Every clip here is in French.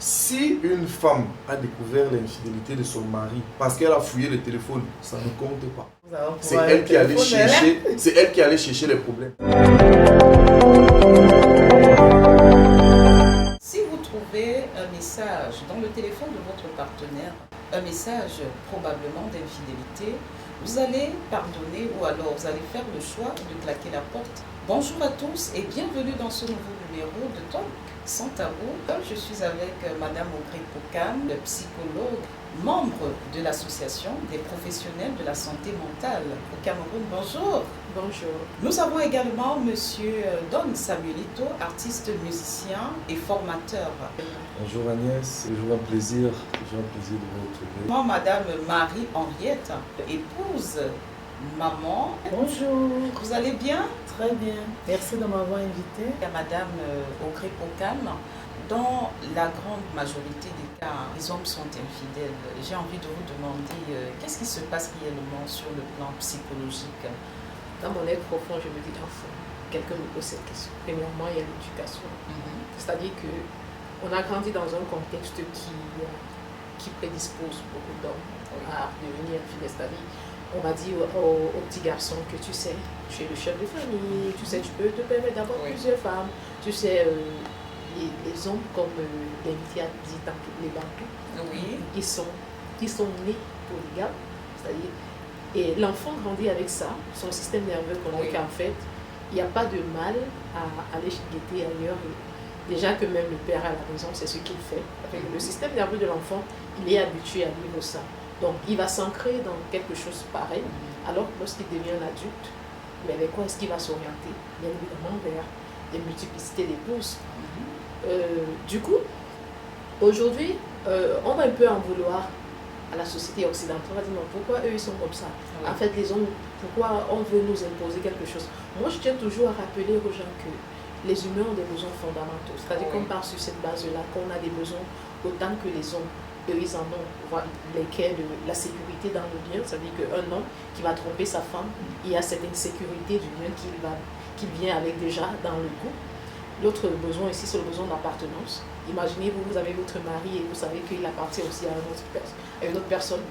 Si une femme a découvert l'infidélité de son mari parce qu'elle a fouillé le téléphone, ça ne compte pas. C'est elle qui allait chercher, c'est elle qui allait chercher les problèmes. Si vous trouvez un message dans le téléphone de votre partenaire, un message probablement d'infidélité, vous allez pardonner ou alors vous allez faire le choix de claquer la porte. Bonjour à tous et bienvenue dans ce nouveau numéro de Talk sans tabou. Je suis avec Madame Ogré-Pokam, psychologue, membre de l'association des professionnels de la santé mentale au Cameroun. Bonjour. Bonjour. Nous avons également Monsieur Don Samuelito, artiste, musicien et formateur. Bonjour Agnès, c'est toujours un plaisir de vous retrouver. Moi, Madame Marie-Henriette, épouse, maman. Bonjour. Vous allez bien? Très bien. Merci de m'avoir invité. À Madame Ogré-Pokam, dans la grande majorité des cas, les hommes sont infidèles. J'ai envie de vous demander qu'est-ce qui se passe réellement sur le plan psychologique? Dans mon être profond, je me dis, enfin, quelqu'un me pose cette question. Premièrement, il y a l'éducation. C'est-à-dire qu'on a grandi dans un contexte qui prédispose beaucoup d'hommes à devenir infidèles. C'est-à-dire, on va dire aux petits garçons que tu sais, tu es le chef de famille, tu sais, tu peux te permettre d'avoir plusieurs femmes. Tu sais, les hommes, comme l'invité a dit dans les Bantous, ils sont nés polygames. C'est-à-dire, et l'enfant grandit avec ça, son système nerveux connaît qu'en fait, il n'y a pas de mal à aller guetter ailleurs. Et déjà que même le père à la maison, c'est ce qu'il fait. Le système nerveux de l'enfant, il est habitué à vivre ça. Donc, il va s'ancrer dans quelque chose pareil. Alors, lorsqu'il devient un adulte, mais avec quoi est-ce qu'il va s'orienter? Bien évidemment, vers des multiplicités d'épouses. Du coup, aujourd'hui, on va un peu en vouloir à la société occidentale. On va dire, non, pourquoi eux, ils sont comme ça? En fait, les hommes, pourquoi on veut nous imposer quelque chose? Moi, je tiens toujours à rappeler aux gens que les humains ont des besoins fondamentaux. C'est-à-dire qu'on part sur cette base-là, qu'on a des besoins autant que les hommes. Eux, ils en ont, lesquels la sécurité dans le bien. Ça veut dire qu'un homme qui va tromper sa femme, il y a cette insécurité du bien qui vient avec déjà dans le couple. L'autre besoin ici, c'est le besoin d'appartenance. Imaginez, vous avez votre mari et vous savez qu'il appartient aussi à une autre personne.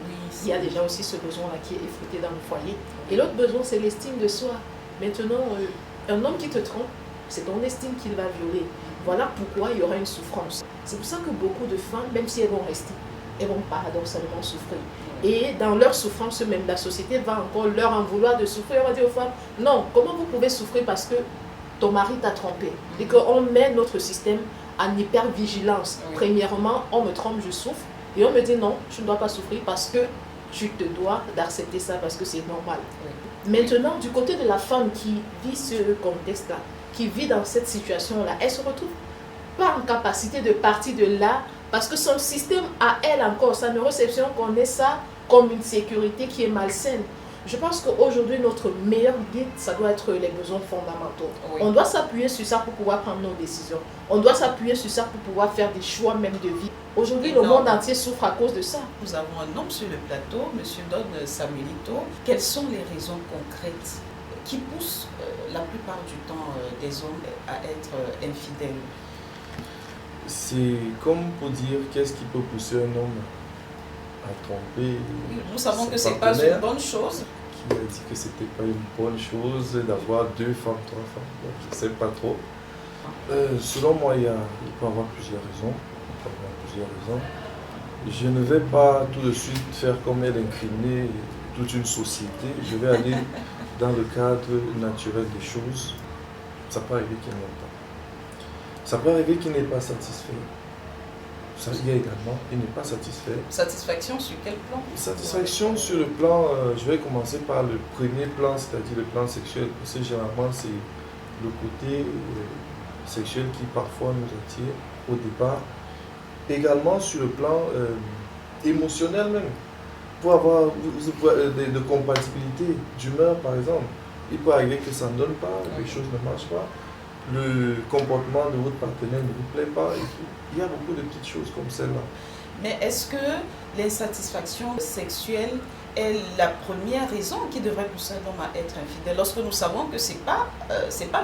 Il y a déjà aussi ce besoin-là qui est effrité dans le foyer. Et l'autre besoin, c'est l'estime de soi. Maintenant, un homme qui te trompe, c'est ton estime qu'il va violer. Voilà pourquoi il y aura une souffrance. C'est pour ça que beaucoup de femmes, même si elles vont rester, elles vont paradoxalement souffrir. Et dans leur souffrance, même la société va encore leur en vouloir de souffrir. On va dire aux femmes, non, comment vous pouvez souffrir parce que ton mari t'a trompé? Et qu'on met notre système en hypervigilance. Premièrement, on me trompe, je souffre. Et on me dit non, tu ne dois pas souffrir parce que tu te dois d'accepter ça parce que c'est normal. Maintenant, du côté de la femme qui vit ce contexte-là, qui vit dans cette situation-là, elle se retrouve pas en capacité de partir de là parce que son système à elle encore, sa neuroception connaît ça comme une sécurité qui est malsaine. Je pense qu'aujourd'hui, notre meilleur guide, ça doit être les besoins fondamentaux. On doit s'appuyer sur ça pour pouvoir prendre nos décisions. On doit s'appuyer sur ça pour pouvoir faire des choix même de vie. Aujourd'hui, le monde entier souffre à cause de ça. Nous avons un homme sur le plateau, M. Don Samuelito. Quelles sont les raisons concrètes qui poussent la plupart du temps des hommes à être infidèles? C'est comme pour dire qu'est-ce qui peut pousser un homme à tromper. Nous savons que ce n'est pas une bonne chose. Qui a dit que ce n'était pas une bonne chose d'avoir 2 femmes, 3 femmes. Donc, je ne sais pas trop. Selon moi, il peut y avoir plusieurs raisons. Je ne vais pas tout de suite faire comme elle incriminer toute une société. Je vais aller dans le cadre naturel des choses. Ça peut arriver qu'il n'aime pas. Ça peut arriver qu'il n'est pas satisfait. Ça y est également, il n'est pas satisfait. Satisfaction sur quel plan? Satisfaction sur le plan, je vais commencer par le premier plan, c'est-à-dire le plan sexuel. Parce que généralement, c'est le côté sexuel qui parfois nous attire au départ. Également sur le plan émotionnel même. Pour avoir de compatibilité d'humeur, par exemple. Il peut arriver que ça ne donne pas, les choses ne marchent pas. Le comportement de votre partenaire ne vous plaît pas. Il y a beaucoup de petites choses comme celle-là. Mais est-ce que l'insatisfaction sexuelle est la première raison qui devrait pousser un homme à être infidèle? Lorsque nous savons que c'est pas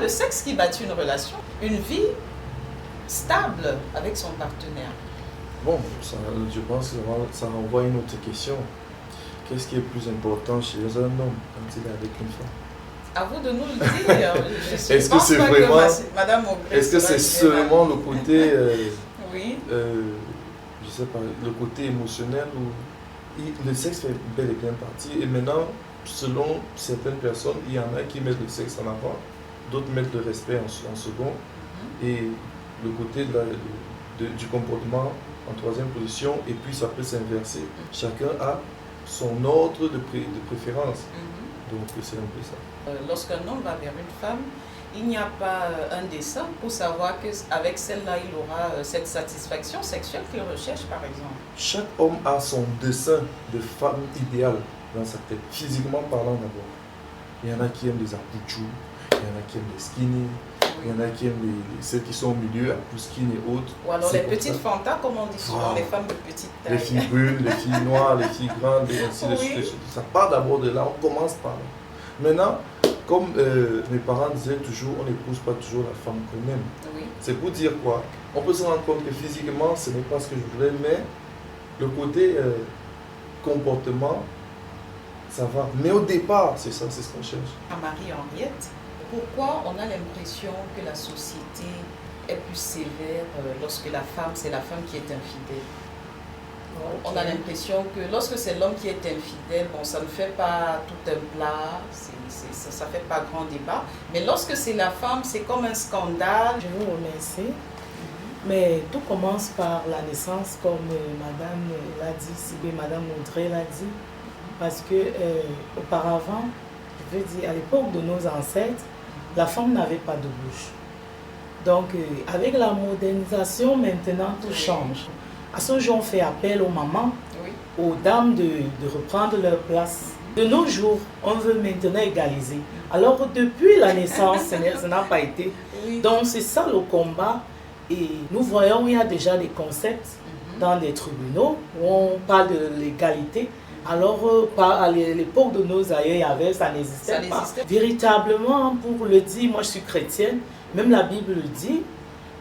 le sexe qui bâtit une relation, une vie stable avec son partenaire. Bon, je pense que ça renvoie à une autre question. Qu'est-ce qui est plus important chez un homme quand il est avec une femme? À vous de nous le dire. Est-ce que c'est vraiment, Madame Aubrey, est-ce que c'est seulement le côté, oui. je sais pas, le côté émotionnel où le sexe fait bel et bien partie. Et maintenant, selon certaines personnes, il y en a qui mettent le sexe en avant, d'autres mettent le respect en second, et le côté du comportement en troisième position, et puis ça peut s'inverser. Chacun a son ordre de préférence. Donc c'est un peu ça. Lorsqu'un homme va vers une femme, il n'y a pas un dessein pour savoir qu'avec celle-là, il aura cette satisfaction sexuelle qu'il recherche, par exemple. Chaque homme a son dessein de femme idéale dans sa tête, physiquement parlant d'abord. Il y en a qui aiment les apouchous, il y en a qui aiment les skinny, il y en a qui aiment celles qui sont au milieu, skinny et autres. Ou alors les petites fantas, comme on dit souvent, les femmes de petite taille. Les filles brunes, les filles noires, les filles grandes, et ainsi de suite. Ça part d'abord de là, on commence par là. Maintenant, comme mes parents disaient toujours, on n'épouse pas toujours la femme qu'on aime. Oui. C'est pour dire quoi? On peut se rendre compte que physiquement, ce n'est pas ce que je voulais, mais le côté comportement, ça va. Mais au départ, c'est ça, c'est ce qu'on cherche. À Marie-Henriette, pourquoi on a l'impression que la société est plus sévère lorsque la femme, c'est la femme qui est infidèle? On a l'impression que lorsque c'est l'homme qui est infidèle, bon, ça ne fait pas tout un plat, ça ne fait pas grand débat. Mais lorsque c'est la femme, c'est comme un scandale. Je vous remercie. Mais tout commence par la naissance, comme Madame l'a dit, Sibé, Madame Audrey l'a dit. Parce que auparavant, je veux dire, à l'époque de nos ancêtres, la femme n'avait pas de bouche. Donc, avec la modernisation, maintenant, tout change. À ce jour, on fait appel aux mamans, aux dames de reprendre leur place. De nos jours, on veut maintenant égaliser. Alors, depuis la naissance, ça n'a pas été. Donc, c'est ça le combat. Et nous voyons, il y a déjà des concepts dans des tribunaux où on parle de l'égalité. Alors, à l'époque de nos aïeux, ça n'existait pas. Véritablement, pour le dire, moi je suis chrétienne, même la Bible le dit,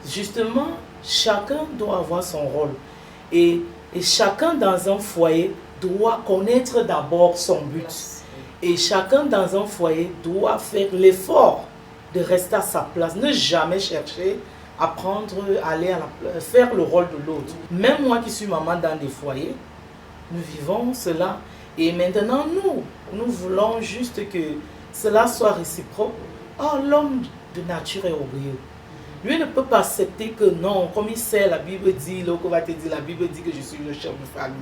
justement, chacun doit avoir son rôle. Et chacun dans un foyer doit connaître d'abord son but. Et chacun dans un foyer doit faire l'effort de rester à sa place. Ne jamais chercher à faire le rôle de l'autre. Même moi qui suis maman dans des foyers, nous vivons cela. Et maintenant, nous voulons juste que cela soit réciproque. Oh, l'homme de nature est orgueilleux. Lui ne peut pas accepter que non, comme il sait, la Bible dit, la Bible dit que je suis le chef de famille.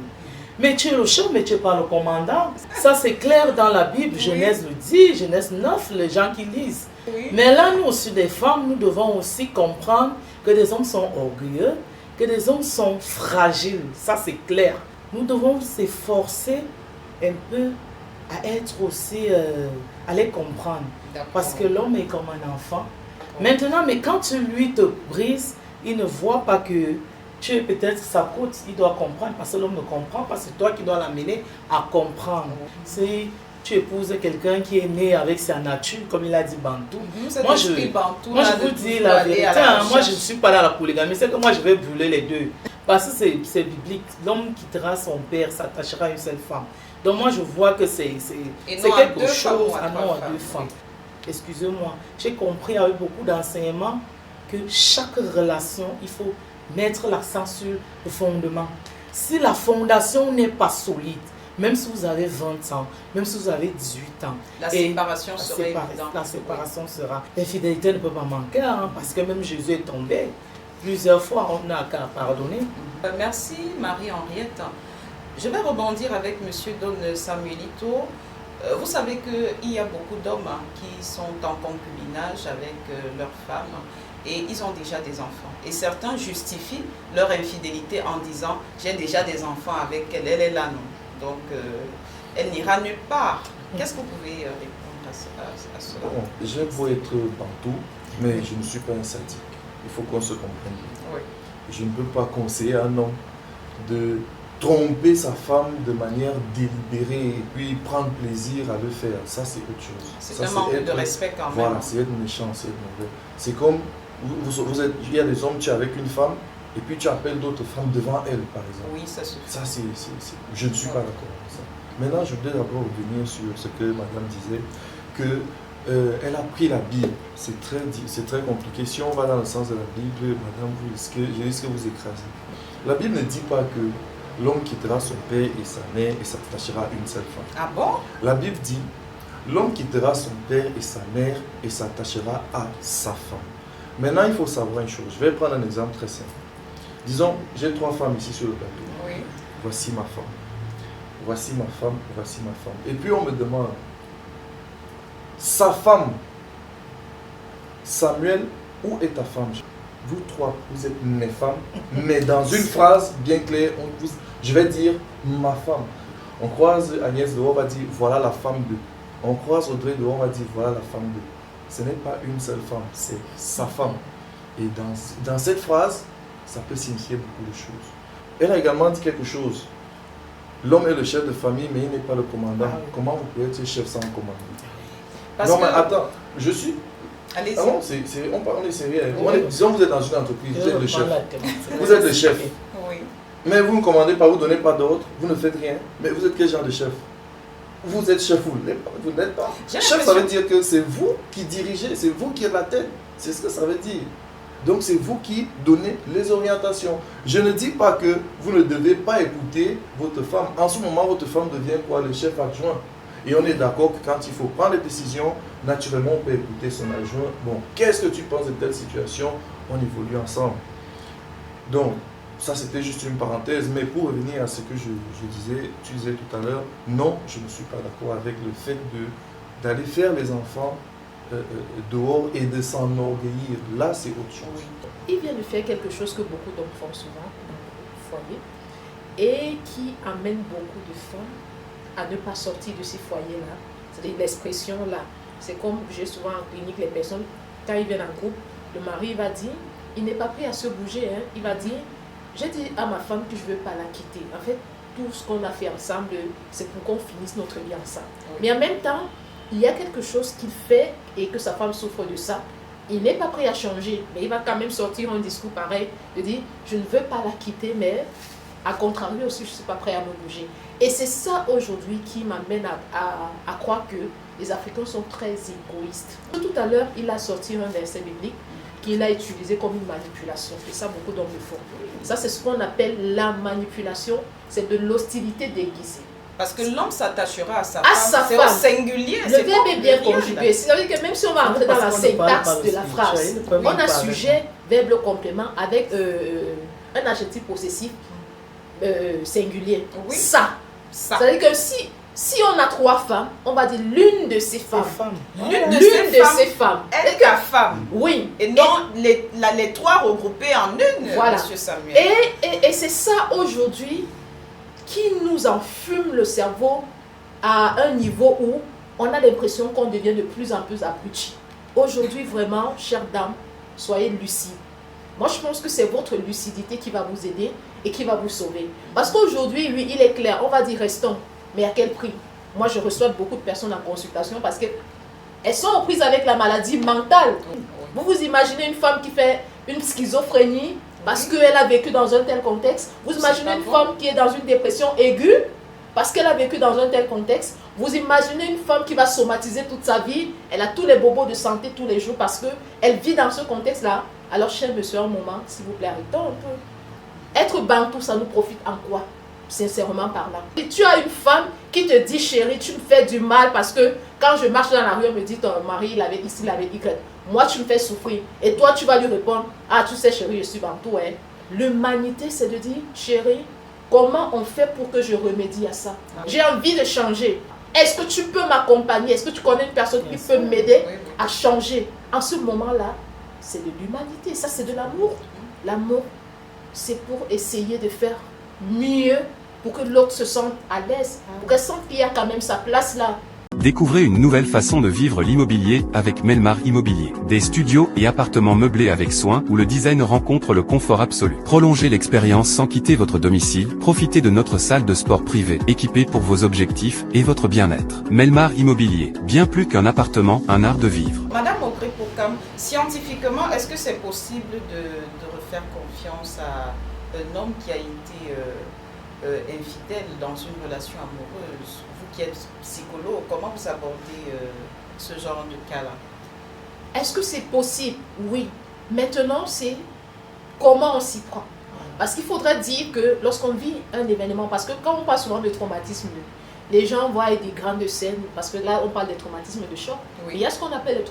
Mais tu es le chef, mais tu n'es pas le commandant. Ça, c'est clair dans la Bible. Genèse le dit, Genèse 9, les gens qui lisent. Mais là, nous aussi, des femmes, nous devons aussi comprendre que des hommes sont orgueilleux, que des hommes sont fragiles. Ça, c'est clair. Nous devons s'efforcer un peu à être aussi, à les comprendre. Parce que l'homme est comme un enfant. Maintenant, mais quand tu lui te brises, il ne voit pas que tu es peut-être sa côte. Il doit comprendre parce que l'homme ne comprend pas. C'est toi qui dois l'amener à comprendre. Si tu épouses quelqu'un qui est né avec sa nature, comme il a dit Bantou. Moi, je vous dis la vérité. Moi, je ne suis pas dans la polygamie. C'est que moi, je vais brûler les deux. Parce que c'est biblique. L'homme quittera son père, s'attachera à une seule femme. Donc moi, je vois que c'est quelque chose à deux femmes. Excusez-moi, j'ai compris avec beaucoup d'enseignements que chaque relation, il faut mettre l'accent sur le fondement. Si la fondation n'est pas solide, même si vous avez 20 ans, même si vous avez 18 ans, la séparation sera évidente. La séparation sera. L'infidélité ne peut pas manquer, parce que même Jésus est tombé. Plusieurs fois, on n'a qu'à pardonner. Merci Marie-Henriette. Je vais rebondir avec M. Don Samuelito. Vous savez qu'il y a beaucoup d'hommes qui sont en concubinage avec leurs femmes et ils ont déjà des enfants. Et certains justifient leur infidélité en disant « j'ai déjà des enfants avec elle, elle est là, non ». Donc, elle n'ira nulle part. Qu'est-ce que vous pouvez répondre à cela? Bon, j'ai beau être bantou, mais je ne suis pas un sadique. Il faut qu'on se comprenne. Oui. Je ne peux pas conseiller à un homme de tromper sa femme de manière délibérée et puis prendre plaisir à le faire. Ça, c'est autre chose. C'est un manque de respect quand même. Voilà, c'est être méchant, c'est être mauvais. C'est comme, il y a des hommes, tu es avec une femme, et puis tu appelles d'autres femmes devant elle, par exemple. Oui, ça suffit. Ça, je ne suis pas d'accord avec ça. Maintenant, je voudrais d'abord revenir sur ce que madame disait, que elle a pris la Bible. C'est très compliqué. Si on va dans le sens de la Bible, madame, je risque que vous écrasez. La Bible ne dit pas que l'homme quittera son père et sa mère et s'attachera à une seule femme. Ah bon? La Bible dit, l'homme quittera son père et sa mère et s'attachera à sa femme. Maintenant, il faut savoir une chose. Je vais prendre un exemple très simple. Disons, j'ai 3 femmes ici sur le plateau. Oui. Voici ma femme. Voici ma femme, voici ma femme. Et puis on me demande, sa femme, Samuel, où est ta femme? Vous 3, vous êtes mes femmes, mais dans une phrase bien claire, je vais dire ma femme. On croise Agnès dehors, on va dire voilà la femme de. On croise Audrey dehors, on va dire voilà la femme de. Ce n'est pas une seule femme, c'est sa femme. Et dans cette phrase, ça peut signifier beaucoup de choses. Elle a également dit quelque chose. L'homme est le chef de famille, mais il n'est pas le commandant. Ah oui. Comment vous pouvez être chef sans commandant? Non, mais attends, je suis... Allez-y. Ah bon, on est sérieux. Oui. Disons que vous êtes dans une entreprise, vous êtes le chef. Vous êtes le chef. Oui. Mais vous ne commandez pas, vous ne donnez pas d'ordre, vous ne faites rien. Mais vous êtes quel genre de chef? Vous êtes chef, vous n'êtes pas. Chef, ça veut dire que c'est vous qui dirigez, c'est vous qui êtes la tête. C'est ce que ça veut dire. Donc c'est vous qui donnez les orientations. Je ne dis pas que vous ne devez pas écouter votre femme. En ce moment, votre femme devient quoi? Le chef adjoint. Et on est d'accord que quand il faut prendre des décisions, naturellement, on peut écouter son adjoint. Bon, qu'est-ce que tu penses de telle situation? On évolue ensemble. Donc, ça c'était juste une parenthèse. Mais pour revenir à ce que tu disais tout à l'heure, non, je ne suis pas d'accord avec le fait d'aller faire les enfants dehors et de s'enorgueillir. Là, c'est autre chose. Il vient de faire quelque chose que beaucoup d'hommes font souvent dans le foyer et qui amène beaucoup de femmes à ne pas sortir de ces foyers-là. C'est-à-dire l'expression là. C'est comme j'ai souvent en clinique les personnes, quand ils viennent en groupe, le mari va dire, il n'est pas prêt à se bouger. Hein. Il va dire, j'ai dit à ma femme que je ne veux pas la quitter. En fait, tout ce qu'on a fait ensemble, c'est pour qu'on finisse notre vie ensemble. Oui. Mais en même temps, il y a quelque chose qu'il fait et que sa femme souffre de ça. Il n'est pas prêt à changer, mais il va quand même sortir un discours pareil, de dire, je ne veux pas la quitter, mais à contrario aussi, je ne suis pas prêt à me bouger. Et c'est ça aujourd'hui qui m'amène à croire que les Africains sont très égoïstes. Tout à l'heure, il a sorti un verset biblique qu'il a utilisé comme une manipulation. Et ça, beaucoup d'hommes le font. Ça, c'est ce qu'on appelle la manipulation. C'est de l'hostilité déguisée. Parce que l'homme s'attachera à sa femme. C'est au singulier. Le verbe est bien conjugué. C'est-à-dire que même si on va entrer dans la syntaxe de la phrase, on a sujet, verbe, complément avec un adjectif possessif singulier. Oui. Ça. C'est-à-dire que si on a 3 femmes, on va dire l'une de ces femmes. L'une de ces femmes est ta femme. Oui. Et non les 3 regroupées en une, voilà. Monsieur Samuel. Et c'est ça aujourd'hui qui nous enfume le cerveau à un niveau où on a l'impression qu'on devient de plus en plus abruti. Aujourd'hui, vraiment, chère dame, soyez lucide. Moi, je pense que c'est votre lucidité qui va vous aider et qui va vous sauver. Parce qu'aujourd'hui, lui, il est clair. On va dire restons. Mais à quel prix? Moi, je reçois beaucoup de personnes en consultation parce qu'elles sont en prise avec la maladie mentale. Vous vous imaginez une femme qui fait une schizophrénie parce qu'elle a vécu dans un tel contexte. Vous imaginez une femme qui est dans une dépression aiguë parce qu'elle a vécu dans un tel contexte. Vous imaginez une femme qui va somatiser toute sa vie. Elle a tous les bobos de santé tous les jours parce qu'elle vit dans ce contexte-là. Alors, cher monsieur, un moment, s'il vous plaît, arrêtons un peu. Être bantou, ça nous profite en quoi? Sincèrement parlant. Si tu as une femme qui te dit, chérie, tu me fais du mal parce que quand je marche dans la rue, on me dit, ton mari, il avait X, il avait Y. Moi, tu me fais souffrir. Et toi, tu vas lui répondre, ah, tu sais, chérie, je suis bantou. Hein. L'humanité, c'est de dire, chérie, comment on fait pour que je remédie à ça? J'ai envie de changer. Est-ce que tu peux m'accompagner? Est-ce que tu connais une personne qui peut m'aider à changer? En ce moment-là, c'est de l'humanité. Ça, c'est de l'amour. L'amour, c'est pour essayer de faire mieux pour que l'autre se sente à l'aise, pour qu'elle sente qu'il y a quand même sa place là. Découvrez une nouvelle façon de vivre l'immobilier avec Melmar Immobilier. Des studios et appartements meublés avec soin où le design rencontre le confort absolu. Prolongez l'expérience sans quitter votre domicile. Profitez de notre salle de sport privée équipée pour vos objectifs et votre bien-être. Melmar Immobilier, bien plus qu'un appartement, un art de vivre. Madame Audrey Poukam, scientifiquement, est-ce que c'est possible de refaire faire confiance à un homme qui a été infidèle dans une relation amoureuse? Vous qui êtes psychologue, comment vous abordez ce genre de cas-là? Est-ce que c'est possible? Oui. Maintenant, c'est comment on s'y prend. Parce qu'il faudrait dire que lorsqu'on vit un événement, parce que quand on parle souvent de traumatisme, les gens voient des grandes scènes, parce que là, on parle des traumatismes de choc. Oui. Il y a ce qu'on appelle le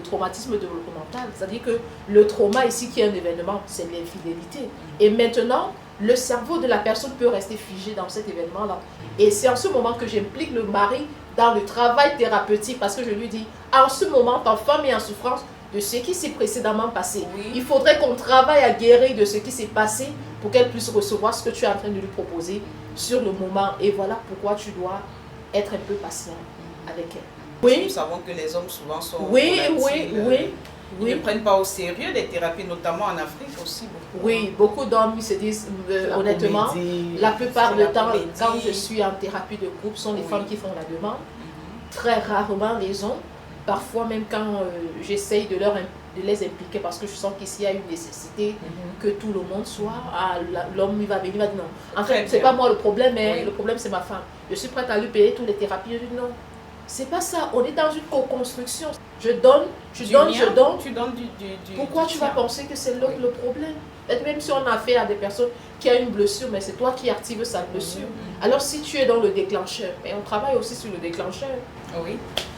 traumatisme développemental. C'est-à-dire que le trauma ici, qui est un événement, c'est l'infidélité. Et maintenant, le cerveau de la personne peut rester figé dans cet événement-là. Et c'est en ce moment que j'implique le mari dans le travail thérapeutique, parce que je lui dis, en ce moment, ta femme est en souffrance de ce qui s'est précédemment passé. Oui. Il faudrait qu'on travaille à guérir de ce qui s'est passé pour qu'elle puisse recevoir ce que tu es en train de lui proposer sur le moment. Et voilà pourquoi tu dois être un peu patient avec elle. Oui. Nous savons que les hommes souvent sont Oui. Ils ne prennent pas au sérieux les thérapies, notamment en Afrique aussi. Beaucoup. Oui, beaucoup d'hommes ils se disent, honnêtement, comédie, la plupart du temps, comédie. quand je suis en thérapie de groupe, ce sont les femmes qui font la demande. Très rarement les hommes. Parfois, même quand j'essaye de les impliquer, parce que je sens qu'ici, il y a une nécessité que tout le monde soit. L'homme, il va venir, il va dire non. En fait, c'est pas moi le problème, mais le problème, c'est ma femme. Je suis prête à lui payer toutes les thérapies. Je dis non. C'est pas ça. On est dans une co-construction. Je donne. Tu donnes du Pourquoi tu vas penser que c'est l'autre le problème? Et même si on a affaire à des personnes qui ont une blessure, mais c'est toi qui actives sa blessure. Alors si tu es dans le déclencheur, mais on travaille aussi sur le déclencheur. Oui.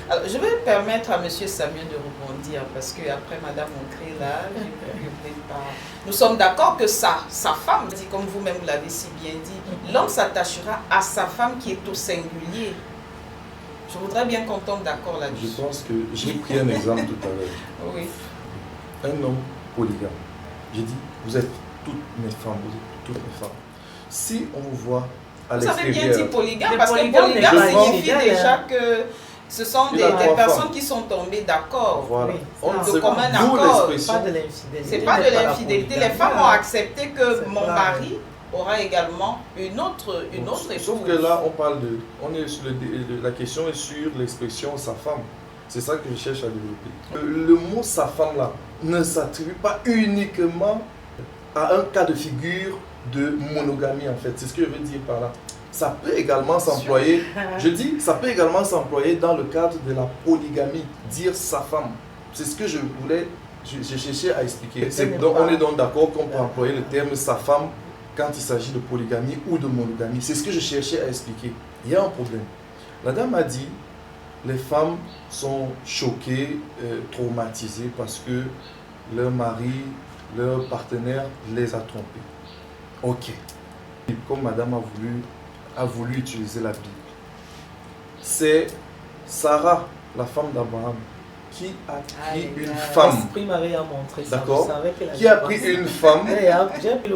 Alors, je vais permettre à M. Samuel de rebondir, parce qu'après Mme Montré, là, nous sommes d'accord que sa femme, comme vous-même vous l'avez si bien dit, l'homme s'attachera à sa femme qui est au singulier. Je voudrais bien qu'on tombe d'accord là-dessus. Je pense que j'ai pris un exemple tout à l'heure. Oui. Un homme polygame. J'ai dit, vous êtes toutes mes femmes, vous êtes toutes mes femmes. Si on vous voit à Vous avez bien l'extérieur, dit polygame, Les parce que polygames polygame n'est pas signifie fidèle, déjà hein. que ce sont Il des a trois personnes femmes. qui sont tombées d'accord. voilà. Oui, On ça. sait commun d'où accord. l'expression. Pas de l'infidélité. C'est pas de l'infidélité. Les femmes ont accepté que C'est mon pas- mari aura également une autre épouse. Sauf que là, on est sur la question est sur l'expression sa femme. C'est ça que je cherche à développer. Le mot sa femme là ne s'attribue pas uniquement à un cas de figure de monogamie en fait. C'est ce que je veux dire par là. Ça peut également s'employer, je dis, ça peut également s'employer dans le cadre de la polygamie, dire sa femme. C'est ce que je voulais, j'ai cherché à expliquer. On est donc d'accord qu'on peut employer le terme sa femme quand il s'agit de polygamie ou de monogamie. C'est ce que je cherchais à expliquer. Il y a un problème. La dame a dit, les femmes sont choquées, traumatisées parce que leur mari, leur partenaire les a trompées. Ok. Comme madame a voulu utiliser la Bible. C'est Sarah, la femme d'Abraham, qui a pris une femme. L'esprit m'avait montré ça. D'accord. Je savais qu'elle Qui a allait pris passer. une femme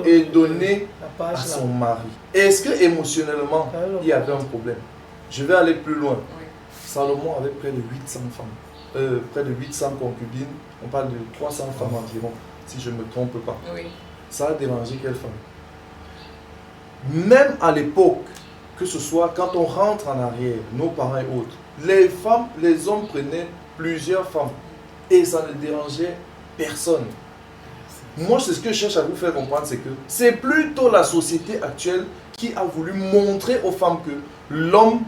et donné La page à là. son mari. Est-ce que émotionnellement, il y avait un problème? Je vais aller plus loin. Salomon avait près de 800 femmes, près de 800 concubines. On parle de 300 femmes environ, si je ne me trompe pas. Oui. Ça a dérangé quelle femme? Même à l'époque, que ce soit quand on rentre en arrière, nos parents et autres, les femmes, les hommes prenaient plusieurs femmes et ça ne dérangeait personne. Moi, c'est ce que je cherche à vous faire comprendre, c'est que c'est plutôt la société actuelle qui a voulu montrer aux femmes que l'homme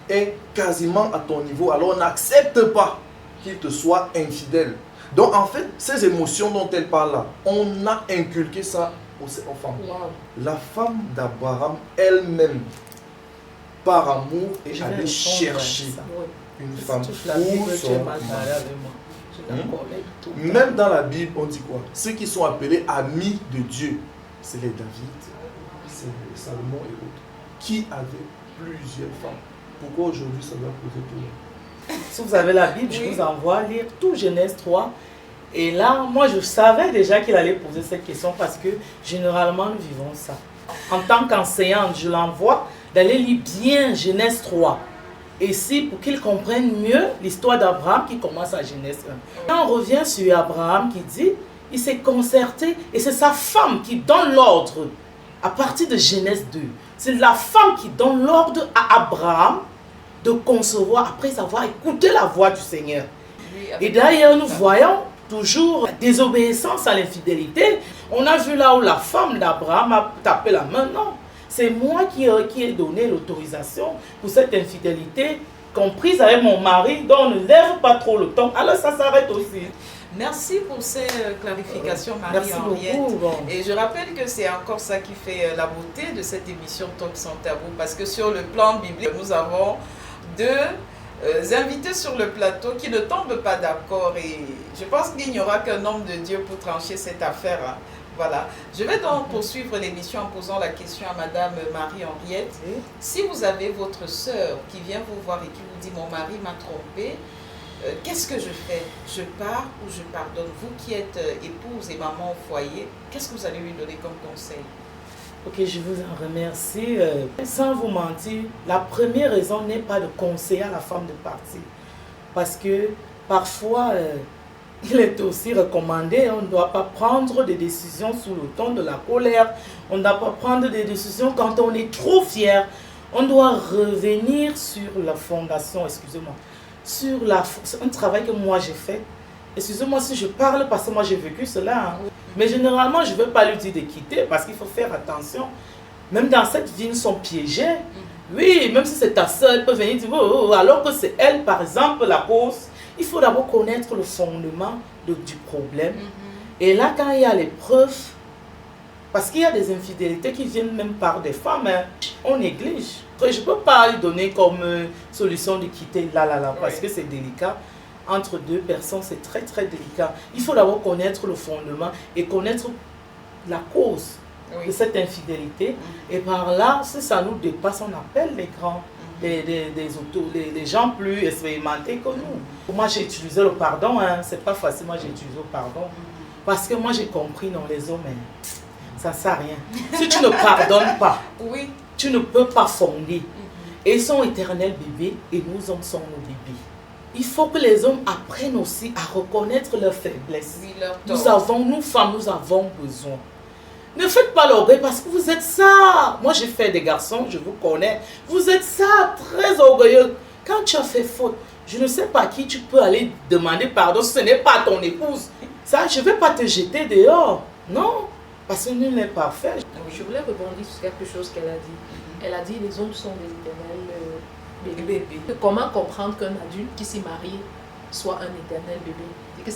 est quasiment à ton niveau, alors on n'accepte pas qu'il te soit infidèle. Donc en fait, ces émotions dont elle parle là, on a inculqué ça aux femmes. Wow. La femme d'Abraham elle-même, par amour, est Je vais allée répondre chercher à ça. une Si femme tu touches la Bible, pour tu es son mal mari. barré avec moi. Je suis d'accord avec tout. Même dans la Bible, on dit quoi? Ceux qui sont appelés amis de Dieu, c'est les David, c'est les Salomon et autres, qui avaient plusieurs femmes. Pourquoi aujourd'hui ça doit poser problème? Si vous avez la Bible, je vous envoie lire tout Genèse 3. Et là, moi, je savais déjà qu'il allait poser cette question parce que généralement, nous vivons ça. En tant qu'enseignante, je l'envoie d'aller lire bien Genèse 3. Et si, pour qu'il comprenne mieux l'histoire d'Abraham qui commence à Genèse 1. Quand on revient sur Abraham qui dit, il s'est concerté et c'est sa femme qui donne l'ordre à partir de Genèse 2. C'est la femme qui donne l'ordre à Abraham de concevoir après avoir écouté la voix du Seigneur. Et d'ailleurs, nous voyons toujours la désobéissance à l'infidélité. On a vu là où la femme d'Abraham a tapé la main. Non, c'est moi qui ai donné l'autorisation pour cette infidélité, comprise avec mon mari, donc on ne lève pas trop le temps. Alors ça s'arrête aussi. Merci pour ces clarifications, Merci Marie-Henriette. beaucoup. Et je rappelle que c'est encore ça qui fait la beauté de cette émission Talk sans tabou, parce que sur le plan biblique, nous avons deux invités sur le plateau qui ne tombent pas d'accord. Et je pense qu'il n'y aura qu'un homme de Dieu pour trancher cette affaire. Hein. Voilà. Je vais donc poursuivre l'émission en posant la question à Madame Marie-Henriette. Si vous avez votre sœur qui vient vous voir et qui vous dit « Mon mari m'a trompé », qu'est-ce que je fais? Je pars ou je pardonne? Vous qui êtes épouse et maman au foyer, qu'est-ce que vous allez lui donner comme conseil? Ok, je vous en remercie. Sans vous mentir, la première raison n'est pas de conseiller à la femme de partir. Parce que parfois, il est aussi recommandé, on ne doit pas prendre des décisions sous le ton de la colère. On ne doit pas prendre des décisions quand on est trop fier. On doit revenir sur la fondation, excusez-moi, sur un travail que moi j'ai fait. Excusez-moi si je parle parce que moi j'ai vécu cela. Hein. Mais généralement, je ne veux pas lui dire de quitter parce qu'il faut faire attention. Même dans cette vie, ils sont piégés. Oui, même si c'est ta soeur, elle peut venir dire, oh, alors que c'est elle, par exemple, la cause. Il faut d'abord connaître le fondement du problème. Et là, quand il y a les preuves, parce qu'il y a des infidélités qui viennent même par des femmes, hein, on néglige. Je ne peux pas lui donner comme solution de quitter là, parce que c'est délicat. Entre deux personnes, c'est très très délicat. Il faut d'abord connaître le fondement et connaître la cause de cette infidélité. Et par là, si ça nous dépasse, on appelle les grands, les gens plus expérimentés que nous. Moi, j'ai utilisé le pardon, hein. C'est pas facile, moi j'ai utilisé le pardon. Parce que moi j'ai compris, non, les hommes, hein, ça ne sert à rien. Si tu ne pardonnes pas, tu ne peux pas fonder. Et ils sont éternels bébés et nous hommes sommes nos bébés. Il faut que les hommes apprennent aussi à reconnaître leurs faiblesses. Nous femmes, nous avons besoin. Ne faites pas l'orgueil parce que vous êtes ça. Moi, j'ai fait des garçons, je vous connais. Vous êtes ça, très orgueilleux. Quand tu as fait faute, je ne sais pas qui tu peux aller demander pardon. Ce n'est pas ton épouse. Ça, je ne vais pas te jeter dehors. Non, parce que nul n'est parfait. Je voulais rebondir sur quelque chose qu'elle a dit. Elle a dit les hommes sont des éternels bébés. Comment comprendre qu'un adulte qui s'est marié soit un éternel bébé?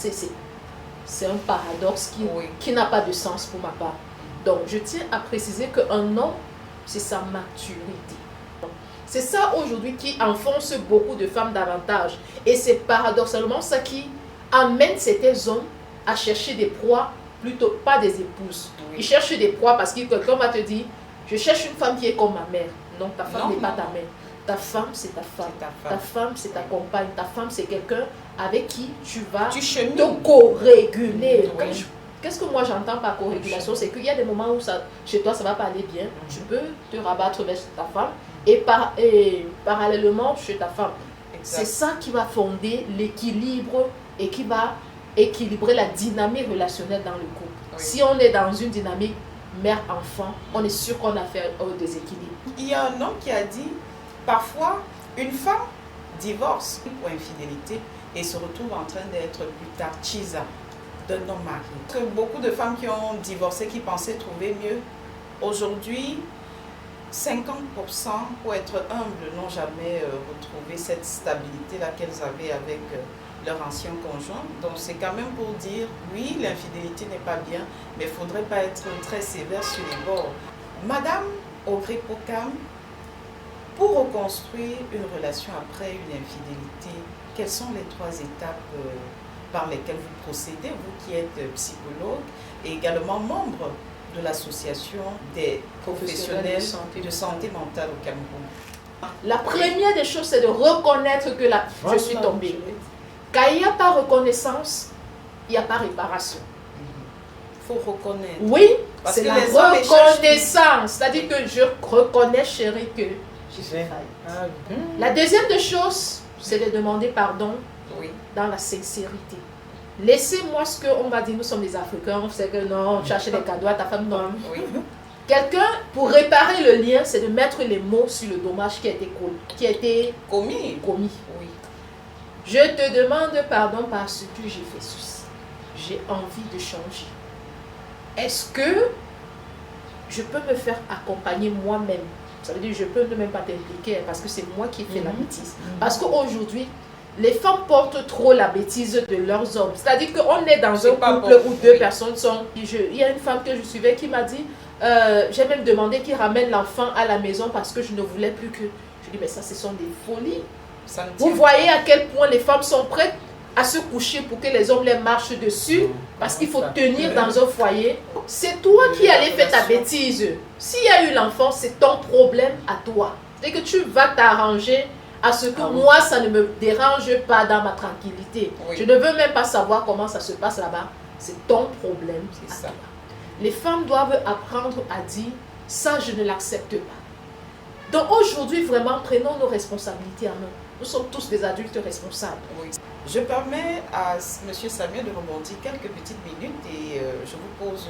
C'est un paradoxe qui n'a pas de sens pour ma part. Donc, je tiens à préciser qu'un homme, c'est sa maturité. C'est ça aujourd'hui qui enfonce beaucoup de femmes davantage. Et c'est paradoxalement ça qui amène certains hommes à chercher des proies, plutôt pas des épouses. Ils cherchent des proies parce que quelqu'un va te dire, je cherche une femme qui est comme ma mère. Non, ta femme n'est pas ta mère. Ta femme, c'est ta femme. Ta femme, c'est ta compagne. Ta femme, c'est quelqu'un avec qui tu vas te co-réguler. Qu'est-ce que moi j'entends par co-régulation? C'est qu'il y a des moments où chez toi, ça ne va pas aller bien. Tu peux te rabattre vers ta femme et parallèlement chez ta femme. C'est ça qui va fonder l'équilibre et qui va équilibrer la dynamique relationnelle dans le couple. Si on est dans une dynamique mère-enfant, on est sûr qu'on a fait un déséquilibre. Il y a un homme qui a dit, parfois, une femme divorce pour infidélité et se retrouve en train d'être plus tard chisa d'un homme marié. Que beaucoup de femmes qui ont divorcé, qui pensaient trouver mieux, aujourd'hui, 50% pour être humbles n'ont jamais retrouvé cette stabilité-là qu'elles avaient avec leur ancien conjoint. Donc c'est quand même pour dire, oui, l'infidélité n'est pas bien, mais il ne faudrait pas être très sévère sur les bords. Madame Ogré-Pokam, pour reconstruire une relation après une infidélité, quelles sont les 3 étapes par lesquelles vous procédez, vous qui êtes psychologue et également membre de l'association des professionnels de santé mentale au Cameroun? La première des choses, c'est de reconnaître que je suis tombée. Quand il n'y a pas reconnaissance, il n'y a pas réparation. Il faut reconnaître. Oui, c'est la reconnaissance. C'est-à-dire que je reconnais, chérie, que j'ai fait faille. La deuxième des choses, c'est de demander pardon dans la sincérité. Laissez-moi ce qu'on va dire, nous sommes des Africains, on sait que non, on cherche des cadeaux à ta femme, non. Quelqu'un, pour réparer le lien, c'est de mettre les mots sur le dommage qui a été commis. Oui. Je te demande pardon parce que j'ai fait ceci. J'ai envie de changer. est-ce que je peux me faire accompagner moi-même? Ça veut dire je peux ne même pas t'impliquer parce que c'est moi qui ai fait la bêtise. Parce qu'aujourd'hui, les femmes portent trop la bêtise de leurs hommes. C'est-à-dire qu'on est dans un couple où deux personnes sont... Il y a une femme que je suivais qui m'a dit, j'ai même demandé qu'il ramène l'enfant à la maison parce que je ne voulais plus que... Je dis, mais ça, ce sont des folies. Vous voyez à quel point les femmes sont prêtes à se coucher pour que les hommes les marchent dessus parce qu'il faut tenir dans un foyer. C'est toi qui allais faire ta bêtise. S'il y a eu l'enfant, c'est ton problème à toi. C'est que tu vas t'arranger à ce que moi, ça ne me dérange pas dans ma tranquillité. Oui. Je ne veux même pas savoir comment ça se passe là-bas. C'est ton problème à toi. Les femmes doivent apprendre à dire, ça, je ne l'accepte pas. Donc aujourd'hui, vraiment, prenons nos responsabilités en main. Nous sommes tous des adultes responsables. Oui. Je permets à M. Samuel de rebondir quelques petites minutes et je vous pose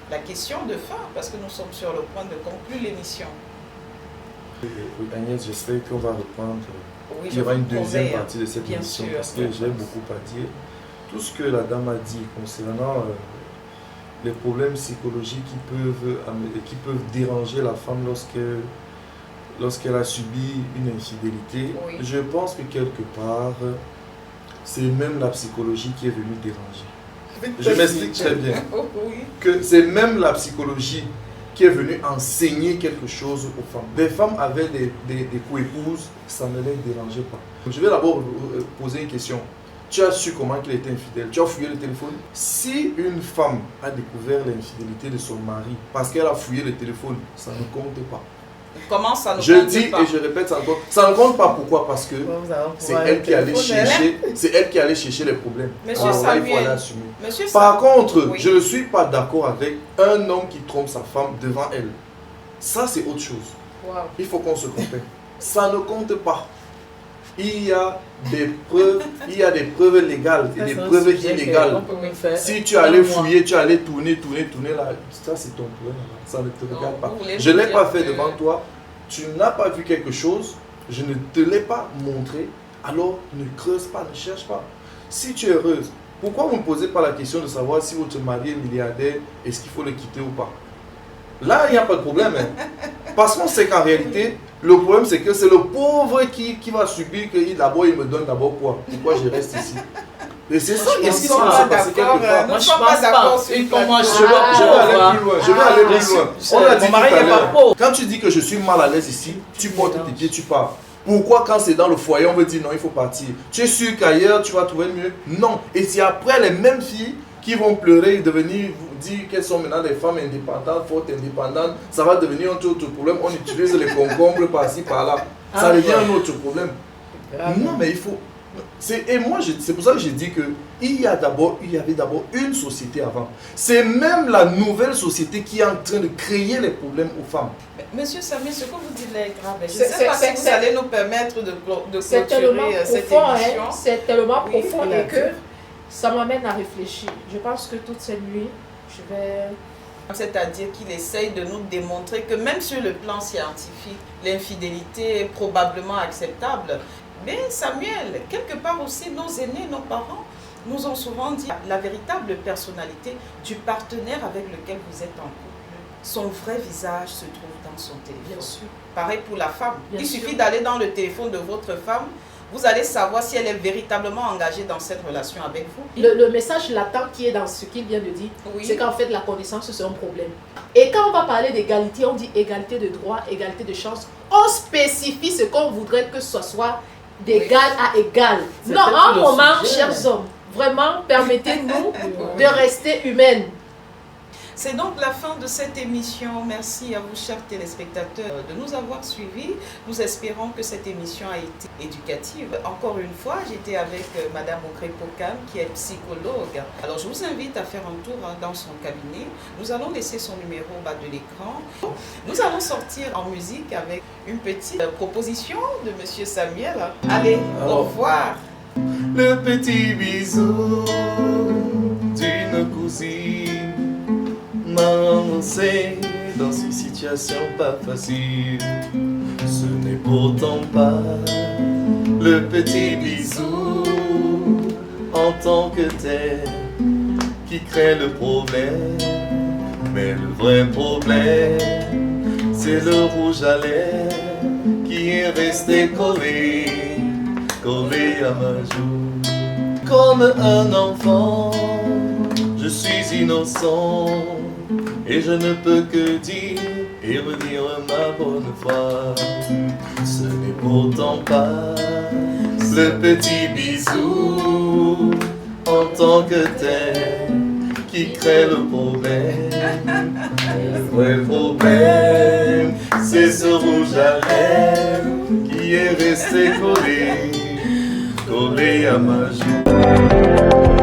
la question de fin parce que nous sommes sur le point de conclure l'émission. Oui, Agnès, j'espère qu'on va reprendre. Oui, il y aura une deuxième partie de cette émission parce que j'ai beaucoup à dire. Tout ce que la dame a dit concernant les problèmes psychologiques qui peuvent déranger la femme lorsqu'elle a subi une infidélité, oui. Je pense que quelque part, c'est même la psychologie qui est venue déranger. Je m'explique très bien. Oui. Que c'est même la psychologie qui est venue enseigner quelque chose aux femmes. Les femmes avaient des co-épouses, ça ne les dérangeait pas. Je vais d'abord poser une question. Tu as su comment qu'il était infidèle? Tu as fouillé le téléphone? Si une femme a découvert l'infidélité de son mari parce qu'elle a fouillé le téléphone, ça ne compte pas. Comment ça ne compte pas? Je dis et je répète encore, ça ne compte pas. Pourquoi? Parce que c'est elle qui allait chercher les problèmes. Monsieur Samuel, il faut l'assumer. Par contre, oui. Je ne suis pas d'accord avec un homme qui trompe sa femme devant elle. Ça, c'est autre chose. Wow. Il faut qu'on se comprenne. Ça ne compte pas. Il y a des preuves légales et des preuves illégales. Si tu allais fouiller, tu allais tourner là, ça c'est ton problème. Ça ne te regarde pas. Je ne l'ai pas fait devant toi. Tu n'as pas vu quelque chose. Je ne te l'ai pas montré. Alors ne creuse pas, ne cherche pas. Si tu es heureuse, pourquoi vous ne posez pas la question de savoir si votre mari est milliardaire, est-ce qu'il faut le quitter ou pas? Là, il n'y a pas de problème. Hein. Parce qu'on sait qu'en réalité, le problème, c'est que c'est le pauvre qui va subir que d'abord, il me donne d'abord quoi? Pourquoi je reste ici? Et c'est ça, est-ce qu'ils sont pas passés quelque part? Moi, je ne suis pas d'accord. Je vais aller plus loin. On a dit tout à l'heure, quand tu dis que je suis mal à l'aise ici, tu portes tes pieds, tu pars. Pourquoi quand c'est dans le foyer, on veut dire non, il faut partir? Tu es sûr qu'ailleurs, tu vas trouver mieux? Non. Et c'est après les mêmes filles qui vont pleurer et devenir dire qu'elles sont maintenant des femmes indépendantes, fortes, indépendantes, ça va devenir un autre problème. On utilise les concombres par-ci, par-là. Ça devient un autre problème. Non, mais il faut... Et moi, c'est pour ça que j'ai dit qu'il y avait d'abord une société avant. C'est même la nouvelle société qui est en train de créer les problèmes aux femmes. Monsieur Samuel, ce que vous dites là est grave. Je ne sais pas si vous allez nous permettre de clôturer cette émission. C'est tellement profond et que ça m'amène à réfléchir. Je pense que toute cette nuit, je vais... C'est-à-dire qu'il essaye de nous démontrer que même sur le plan scientifique, l'infidélité est probablement acceptable. Mais Samuel, quelque part aussi, nos aînés, nos parents, nous ont souvent dit la véritable personnalité du partenaire avec lequel vous êtes en couple, son vrai visage se trouve dans son téléphone. Bien sûr. Pareil pour la femme. Il suffit d'aller dans le téléphone de votre femme, vous allez savoir si elle est véritablement engagée dans cette relation avec vous. Le message latent qui est dans ce qu'il vient de dire, c'est qu'en fait la connaissance c'est un problème. Et quand on va parler d'égalité, on dit égalité de droit, égalité de chance. On spécifie ce qu'on voudrait que ce soit d'égal à égal. Non, en moment, chers hommes, vraiment, permettez-nous de rester humaines. C'est donc la fin de cette émission. Merci à vous, chers téléspectateurs, de nous avoir suivis. Nous espérons que cette émission a été éducative. Encore une fois, j'étais avec Madame Okrepokan, qui est psychologue. Alors, je vous invite à faire un tour dans son cabinet. Nous allons laisser son numéro au bas de l'écran. Nous allons sortir en musique avec une petite proposition de Monsieur Samuel. Allez, au revoir. Le petit bisou d'une cousine m'a lancé dans une situation pas facile. Ce n'est pourtant pas le petit bisou en tant que tel qui crée le problème. Mais le vrai problème, c'est le rouge à lèvres qui est resté collé, collé à ma joue. Comme un enfant, je suis innocent et je ne peux que dire et redire ma bonne foi. Ce n'est pourtant pas le petit bisou en tant que tel qui crée le problème. Le vrai problème, c'est ce rouge à lèvres qui est resté collé, collé à ma joue.